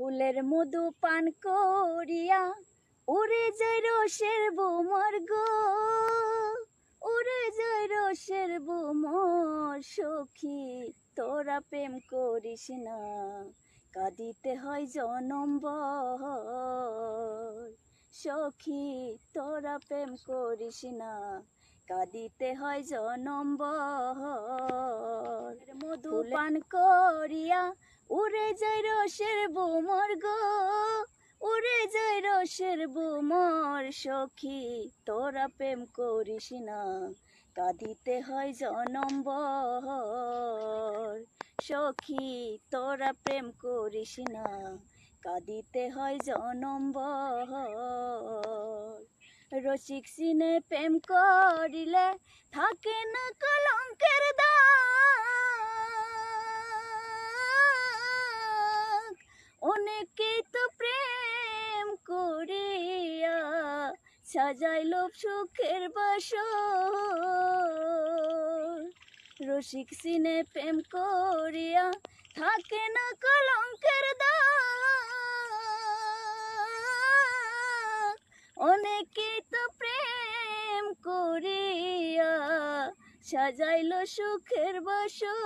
ফুলের মধু পান করিয়া উড়ে যায় রসের বোমর গো, উড়ে যায় রসের বোমর। সখী তোরা প্রেম করিস না, কাঁদিতে হয় জনমভর। সখী তোরা প্রেম করিস না, কাঁদিতে হয় জনমভর। মধু পান করিয়া উড়ে যায় রসের বোমর গো, উড়ে যায় রসের বোমর। সখী তোরা প্রেম করিস না, কাঁদিতে হয় জনমভর। সখী তোরা প্রেম করিস না, কাঁদিতে হয় জনমভর। রসিক সিনে প্রেম করিলে থাকে না কলঙ্কের দাগ। অনেকেই তো প্রেম করিয়া সাজাইল সুখের বাসর। রসিক সিনে প্রেম করিয়া থাকে না কলঙ্কের দাগ। অনেকেই তো প্রেম করিয়া সাজাইল সুখের বাসর।